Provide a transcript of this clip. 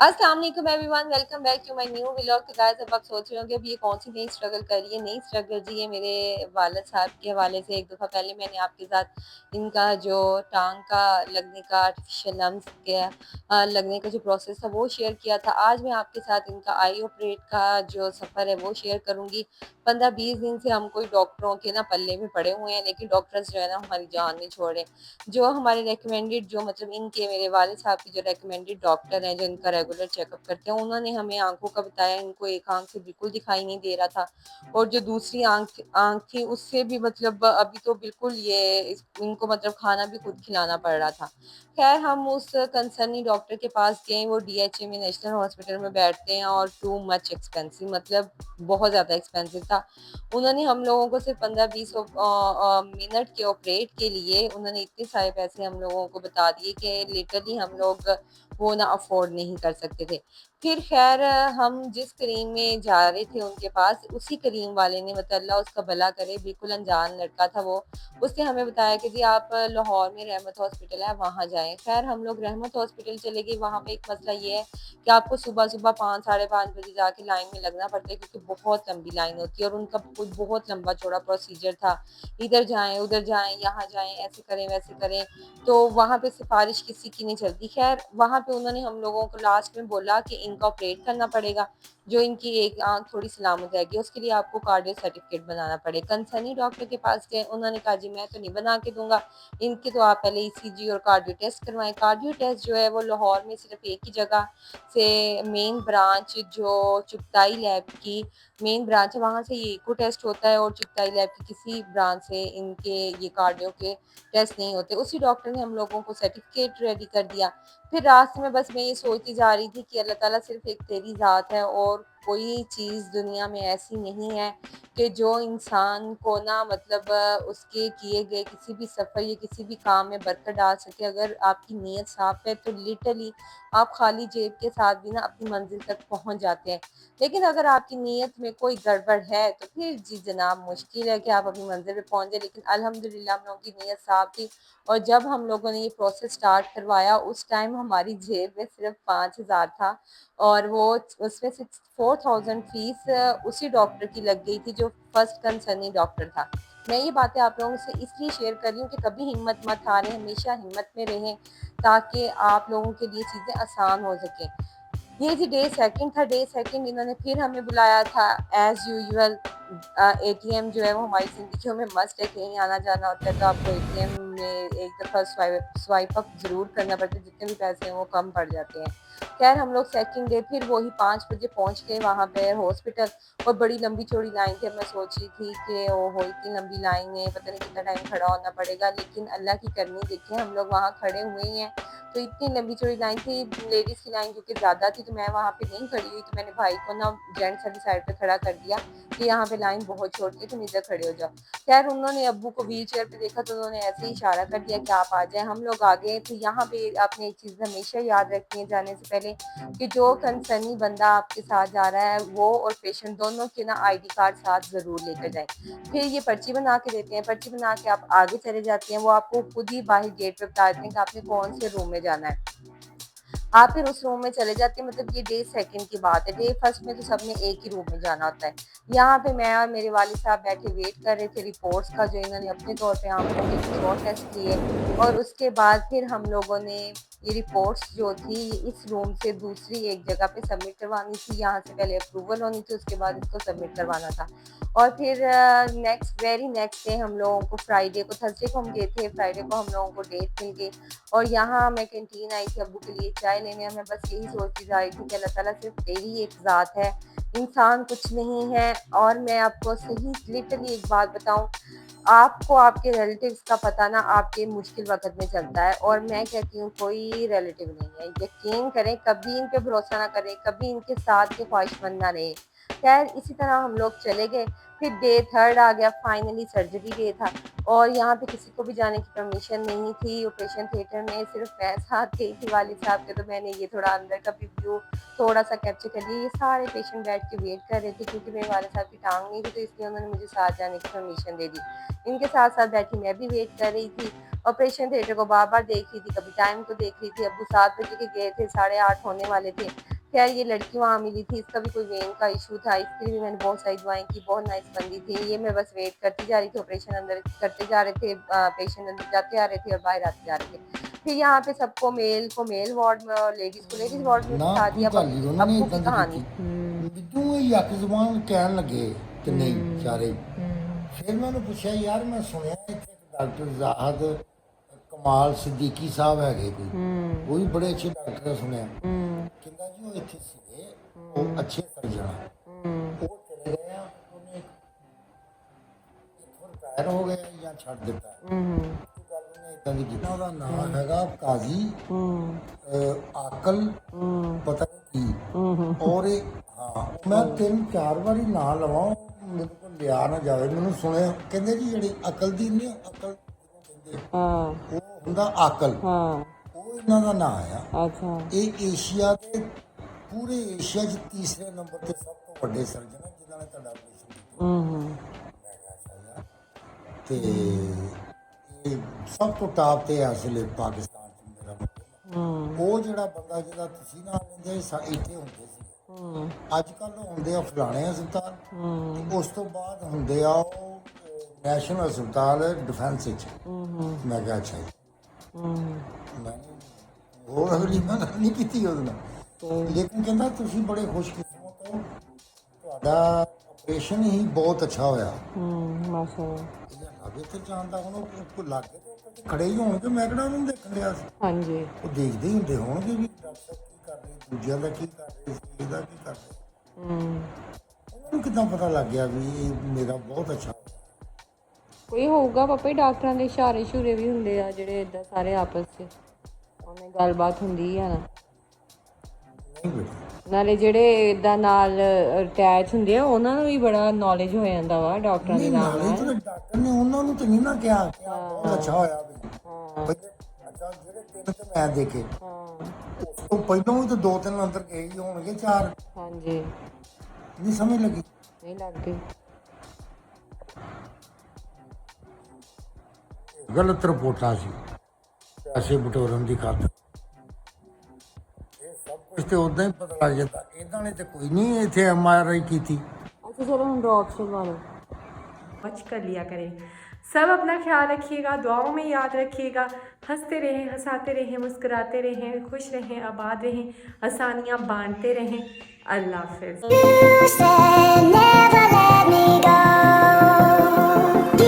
अस्सलाम वालेकुम everyone, welcome back to my new vlog. तो गाइस अब आप सोच रहे होंगे अभी ये कौन सी नई स्ट्रगल कर रही है। नई स्ट्रगल जी ये मेरे वालिद साहब के हवाले से एक दफ़ा पहले मैंने आपके साथ इनका जो टांग का लगने का आर्टिफिशियल लम्स के लगने का जो प्रोसेस था वो शेयर किया था। आज मैं आपके साथ इनका आई ऑपरेट का जो सफ़र है वो शेयर करूँगी। 15-20 दिन से हम कोई डॉक्टरों के ना पल्ले में पड़े हुए हैं, लेकिन डॉक्टर्स जो है ना हमारी जान नहीं छोड़ रहे। जो हमारे रिकमेंडेड जो मतलब इनके मेरे वालिद साहब के जो रिकमेंडेड डॉक्टर हैं जो इनका रेगुलर चेकअप करते हैं, उन्होंने हमें आँखों का बताया। इनको एक आँख से बिल्कुल दिखाई नहीं दे रहा था और जो दूसरी आँख आँख थी उससे भी मतलब अभी तो बिल्कुल ये इनको मतलब खाना भी खुद खिलाना पड़ रहा था। ख़ैर हम उस कंसर्नी डॉक्टर के पास गए, वो डीएचए में नेशनल हॉस्पिटल में बैठते हैं और टू मच एक्सपेंसिव मतलब बहुत ज़्यादा एक्सपेंसिव था। उन्होंने हम लोगों को सिर्फ 15-20 मिनट के ऑपरेट के लिए उन्होंने इतने सारे पैसे हम लोगों को बता दिए कि लिटरली हम लोग वो ना अफोर्ड नहीं कर सकते थे। फिर खैर हम जिस करीम में जा रहे थे उनके पास, उसी करीम वाले ने मतलब अल्लाह उसका भला करे, बिल्कुल अनजान लड़का था वो। उसने हमें बताया कि जी आप लाहौर में रहमत हॉस्पिटल है वहाँ जाएँ। खैर हम लोग रहमत हॉस्पिटल चले गए। वहाँ पे एक मसला ये है कि आपको सुबह-सुबह 5 साढ़े 5 बजे जाके लाइन में लगना पड़ता है, क्योंकि बहुत लंबी लाइन होती है और उनका खुद बहुत लंबा चौड़ा प्रोसीजर था। इधर जाएँ, उधर जाएँ, यहाँ जाएँ, ऐसे करें, वैसे करें, तो वहाँ पे सिफ़ारिश किसी की नहीं चलती। ख़ैर वहाँ पे उन्होंने हम लोगों को लास्ट में बोला कि इनका ऑपरेट करना पड़ेगा, जो इनकी एक आँख थोड़ी सलामत रहेगी, उसके लिए आपको कार्डियो सर्टिफ़िकेट बनाना पड़ेगा। कंसर्नी डॉक्टर के पास गए, उन्होंने कहा जी मैं तो नहीं बना के दूँगा, इनके तो आप पहले ईसीजी और कार्डियो टेस्ट करवाएँ। कार्डियो टेस्ट जो है वो लाहौर में सिर्फ़ एक ही जगह से मेन ब्रांच जो चुगताई लैब की मेन ब्रांच है, वहाँ से ये इको टेस्ट होता है और चुगताई लैब की किसी ब्रांच से इनके ये कार्डियो के टेस्ट नहीं होते। उसी डॉक्टर ने हम लोगों को सर्टिफ़िकेट रेडी कर दिया। फिर रास्ते में बस मैं ये सोचती जा रही थी कि अल्लाह ताला सिर्फ़ एक तेरी ज़ात है और कोई चीज़ दुनिया में ऐसी नहीं है कि जो इंसान को ना मतलब उसके किए गए किसी भी सफ़र या किसी भी काम में बरकत डाल सके। अगर आपकी नीयत साफ़ है तो लिटरली आप खाली जेब के साथ भी ना अपनी मंज़िल तक पहुँच जाते हैं। लेकिन अगर आपकी नीयत में कोई गड़बड़ है तो फिर जी जनाब मुश्किल है कि आप अपनी मंज़िल पे पहुँच जाएँ। लेकिन अल्हम्दुलिल्लाह हम लोगों की नीयत साफ़ थी और जब हम लोगों ने ये प्रोसेस स्टार्ट करवाया उस टाइम हमारी जेब में सिर्फ़ 5,000 था और वो उसमें से 4,000 फ़ीस उसी डॉक्टर की लग गई थी जो फर्स्ट कंसर्नी डॉक्टर था। मैं ये बातें आप लोगों से इसलिए शेयर कर रही हूँ कि कभी हिम्मत मत हारें, हमेशा हिम्मत में रहें ताकि आप लोगों के लिए चीज़ें आसान हो सकें। ये जी डे सेकंड था। डे सेकंड इन्होंने फिर हमें बुलाया था एज़ यूजुअल। एटीएम जो है वो हमारी ज़िंदगियों में मस्ट है। कहीं आना-जाना होता है तो आपको एटीएम में एक दफ़ा स्वाइप अप ज़रूर करना पड़ता है, जितने भी पैसे हैं वो कम पड़ जाते हैं। ख़ैर हम लोग सेकंड डे फिर वही 5 बजे पहुँच गए वहाँ पे हॉस्पिटल और बड़ी लंबी-चौड़ी लाइन थी। अब मैं सोच रही थी कि ओहो! इतनी लंबी लाइन है, पता नहीं कितना टाइम खड़ा होना पड़ेगा, लेकिन अल्लाह की करनी देखिए हम लोग वहाँ खड़े हुए ही हैं। तो इतनी लंबी चौड़ी लाइन थी, लेडीज़ की लाइन क्योंकि ज़्यादा थी, तो मैं वहाँ पे नहीं खड़ी हुई, तो मैंने भाई को ना जेंट्स वाली साइड पे खड़ा कर दिया कि यहाँ पे लाइन बहुत छोटी है, तुम इधर खड़े हो जाओ। खैर उन्होंने अब्बू को व्हीलचेयर पे देखा तो उन्होंने ऐसे ही इशारा कर दिया कि आप आ जाएँ, हम लोग आ गए। तो यहाँ पे आपने एक चीज़ हमेशा याद रखनी है जाने से पहले कि जो कंसर्नी बंदा आपके साथ जा रहा है वो और पेशेंट दोनों के ना आईडी कार्ड साथ ज़रूर लेकर जाएँ। फिर ये पर्ची बना के देते हैं, पर्ची बना के आप आगे चले जाते हैं, वो आपको खुद ही बाहर गेट पे बता देते हैं कि आपने कौन से रूम में जाना है। आप फिर उस रूम में चले जाते हैं, मतलब ये डे सेकंड की बात है। डे फर्स्ट में तो सबने एक ही रूम में जाना होता है। यहाँ पे मैं और मेरे वालिद साहब बैठे वेट कर रहे थे रिपोर्ट्स का, जो इन्होंने अपने तौर पे आँखों के कुछ और टेस्ट किए और उसके बाद फिर हम लोगों ने ये रिपोर्ट्स जो थी इस रूम से दूसरी एक जगह पे सबमिट करवानी थी। यहाँ से पहले अप्रूवल होनी थी, उसके बाद इसको सबमिट करवाना था। और फिर नेक्स्ट डे हम लोगों को फ्राइडे को थर्सडे को हम गए थे, फ्राइडे को हम लोगों को डेट मिल गई और यहाँ मैं कैंटीन आई थी अब्बू के लिए चाय लेने। मैं बस यही सोचती जा रही थी कि अल्लाह ताला सिर्फ तेरी एक ज़ात है, इंसान कुछ नहीं है। और मैं आपको सही लिटरली एक बात बताऊँ, आपको आपके रिलेटिव्स का पता ना आपके मुश्किल वक़्त में चलता है और मैं कहती हूँ कोई रिलेटिव नहीं है। यकीन करें, कभी इन पे भरोसा ना करें, कभी इनके साथ के ख्वाहिशमंद ना रहें। ख़ैर इसी तरह हम लोग चले गए। फिर डे थर्ड आ गया, फाइनली सर्जरी डे था और यहाँ पे किसी को भी जाने की परमिशन नहीं थी। ऑपरेशन थिएटर में सिर्फ मैं साथ गई थी वालिद साहब के, तो मैंने ये थोड़ा अंदर का भी व्यू थोड़ा-सा कैप्चर कर लिया। ये सारे पेशेंट बैठ के वेट कर रहे थे क्योंकि मेरे वालिद साहब की टाँग नहीं थी, तो इसलिए उन्होंने मुझे साथ जाने की परमिशन दे दी। इनके साथ-साथ बैठी मैं भी वेट कर रही थी। ऑपरेशन थिएटर को बार-बार देख रही थी, कभी टाइम को देख रही थी। अब्बू 7 बजे के गए थे, साढ़े 8 होने वाले थे। खैर ये लड़की वहाँ मिली थी, इसका भी कोई वेन का इशू था, इसके लिए भी मैंने बहुत सारी दुआएं की, बहुत नाइस बंदी थी ये। मैं बस वेट करती जा रही थी, ऑपरेशन अंदर करते जा रहे थे, पेशेंट अंदर जाते आ रहे थे और बाहर आते जा रहे थे। फिर यहाँ पे सबको मेल को मेल वार्ड में और लेडीज को लेडीज वार्ड में ना बिठा कोई दिया। गल ही उन्होंने अब्बू इदां की दी कहानी। कीती मिddੂ ਇਹ ਯੱਕ ਜ਼ਬਾਨ ਕਹਿਣ ਲੱਗੇ ਕਿ ਨਹੀਂ ਸਾਰੇ ਫਿਰ ਮੈਂ ਉਹਨੂੰ ਪੁੱਛਿਆ ਯਾਰ ਮੈਂ ਸੁਣਿਆ ਇੱਥੇ ਡਾਕਟਰ ਜ਼ਾਹਦ ਕਮਾਲ ਸਿੱਦੀਕੀ ਸਾਹਿਬ ਹੈਗੇ ਕੋਈ ਉਹ ਵੀ ਬੜੇ ਅੱਛੇ ਡਾਕਟਰ ਸੁਣਿਆ ਕਹਿੰਦਾ ਜੀ ਉਹ ਇੱਥੇ ਸੀਗੇ ਉਹ ਅੱਛੇ ਸਰਜਨ ਉਹ ਚਲੇ ਗਏ ਆ ਉਹਨੇ ਇੱਥੋਂ ਰਿਟਾਇਰ ਹੋ ਗਏ ਜਾਂ ਛੱਡ ਦਿੱਤਾ ਗੱਲ ਉਹਨੇ ਇਦਾਂ ਦੀ ਕੀਤੀ ਉਹਦਾ ਨਾਮ ਹੈਗਾ ਕਾਜ਼ੀ ਆਕਲ ਪਤਾ ਨਹੀਂ ਕੀ ਔਰ ਇਹ ਹਾਂ ਮੈਂ 3-4 ਵਾਰੀ ਨਾਂ ਲਵਾਂ ਮੇਰੇ ਕੋਲ ਲਿਆ ਨਾ ਜਾਵੇ ਮੈਨੂੰ ਸੁਣਿਆ ਕਹਿੰਦੇ ਜੀ ਜਿਹੜੀ ਅਕਲ ਦੀ ਨਹੀਂ ਅਕਲ ਕਹਿੰਦੇ ਉਹ ਹੁੰਦਾ ਆਕਲ ਉਹ ਇਹਨਾਂ ਦਾ ਨਾਂ ਆ ਅੱਛਾ ਇਹ ਏਸ਼ੀਆ ਦੇ ਪੂਰੇ ਏਸ਼ੀਆ 'ਚ ਤੀਸਰੇ ਨੰਬਰ ਤੇ ਸਭ ਤੋਂ ਵੱਡੇ ਸਰਜਨ ਹੈ ਜਿਨ੍ਹਾਂ ਨੇ ਤੁਹਾਡਾ ਆਪਰੇਸ਼ਨ ਕੀਤਾ ਮੈਂ ਕਿਹਾ ਅੱਛਾ ਯਾਰ ਤੇ ਇਹ ਸਭ ਤੋਂ ਟਾਪ ਤੇ ਇਸ ਵੇਲੇ ਪਾਕਿਸਤਾਨ 'ਚ ਮੇਰਾ ਮਤਲਬ ਉਹ ਜਿਹੜਾ ਬੰਦਾ ਜਿਹਦਾ ਤੁਸੀਂ ਨਾਮ ਲੈਂਦੇ ਇੱਥੇ ਹੁੰਦੇ ਸੀ ਅੱਜ ਕੱਲ੍ਹ ਹੁੰਦੇ ਆ ਫਲਾਣੇ ਹਸਪਤਾਲ ਉਸ ਤੋਂ ਬਾਅਦ ਹੁੰਦੇ ਆ ਉਹ ਨੈਸ਼ਨਲ ਹਸਪਤਾਲ ਡਿਫੈਂਸ ਵਿੱਚ ਮੈਂ ਕਿਹਾ ਅੱਛਾ ਜੀ ਮੈਂ ਹੋਰ ਅਗਲੀ ਮੈਂ ਗੱਲ ਨਹੀਂ ਕੀਤੀ ਉਹਦੇ ਨਾਲ ਲੇਕਿਨ ਕਹਿੰਦਾ ਤੁਸੀਂ ਬੜੇ ਖੁਸ਼ਕਿਸਮਤ ਹੋ ਤੁਹਾਡਾ ਆਪਰੇਸ਼ਨ ਹੀ ਬਹੁਤ ਅੱਛਾ ਹੋਇਆ ਮਾਸ਼ਾਅੱਲਾ ਲਾਗੇ ਤੇ ਜਾਣਦਾ ਹੁਣ ਉਹ ਲਾਗੇ ਤੇ ਖੜੇ ਹੀ ਹੋਣਗੇ ਮੈਂ ਕਿਹੜਾ ਉਹਨੂੰ ਦੇਖਣ ਡਿਆ ਸੀ ਹਾਂਜੀ ਉਹ ਦੇਖਦੇ ਹੀ ਹੁੰਦੇ ਹੋਣਗੇ ਵੀ ਡਾਕਟਰ ਕੀ ਕਰ ਰਹੇ ਦੂਜਿਆਂ ਦਾ ਕੀ ਕਰ ਰਹੇ ਸੀ ਇਹਦਾ ਕੀ ਕਰ ਰਹੇ ਉਹਨਾਂ ਨੂੰ ਕਿੱਦਾਂ ਪਤਾ ਲੱਗ ਗਿਆ ਵੀ ਇਹ ਮੇਰਾ ਬਹੁਤ ਅੱਛਾ ਹੋਇਆ ਕੋਈ ਹੋਊਗਾ ਪਾਪਾ ਜੀ ਡਾਕਟਰਾਂ ਦੇ ਇਸ਼ਾਰੇ ਸ਼ੂਰੇ ਵੀ ਹੁੰਦੇ ਆ ਜਿਹੜੇ ਇਦਾਂ ਸਾਰੇ ਆਪਸ 'ਚ ਉਹਨੇ ਗੱਲਬਾਤ ਹੁੰਦੀ ਆ ਨਾ ਨਹੀਂ ਬੇਟਾ ਨਾਲੇ ਜਿਹੜੇ ਇਦਾਂ ਨਾਲ ਅਟੈਚ ਹੁੰਦੇ ਆ ਉਹਨਾਂ ਨੂੰ ਵੀ ਬੜਾ ਨੌਲੇਜ ਹੋ ਜਾਂਦਾ ਵਾ ਡਾਕਟਰਾਂ ਦੇ ਨਾਲ ਨਾਲੇ ਡਾਕਟਰ ਨੇ ਉਹਨਾਂ ਨੂੰ ਤਾਂ ਨਹੀਂ ਨਾ ਕਿਹਾ ਕਿ ਆਹ ਬਹੁਤ ਅੱਛਾ ਹੋਇਆ ਵੀ ਅੱਛਾ ਜਿਹੜੇ 3 ਤੇ ਮੈਂ ਦੇਖੇ ਉਸ ਤੋਂ ਪਹਿਲਾਂ ਵੀ ਤਾਂ 2-3 ਅੰਦਰ ਗਏ ਹੀ ਹੋਣਗੇ 4 ਹਾਂਜੀ ਨਹੀਂ ਸਮਝ ਲੱਗੀ ਨਹੀਂ ਲੱਗਦੀ ਗਲਤ ਰਿਪੋਰਟਾਂ ਸੀ ਪੈਸੇ ਬਟੋਰਨ ਦੀ ਖਾਤਰ ਇਹ ਸਭ ਕੁਝ ਤੇ ਉਦਾਂ ਹੀ ਪਤਾ ਲੱਗ ਜਾਂਦਾ ਇਹਨਾਂ ਨੇ ਤੇ ਕੋਈ ਨਹੀਂ ਇੱਥੇ MRI ਕੀਤੀ अच्छा चलो हम ड्रॉप से वालों वॉच कर लिया करें। सब अपना ख्याल रखिएगा, दुआओं में याद रखिएगा, हंसते रहें, हंसाते रहें, मुस्कुराते रहें, खुश रहें, आबाद रहें, आसानियाँ बांटते रहें। अल्लाह हाफ़िज़।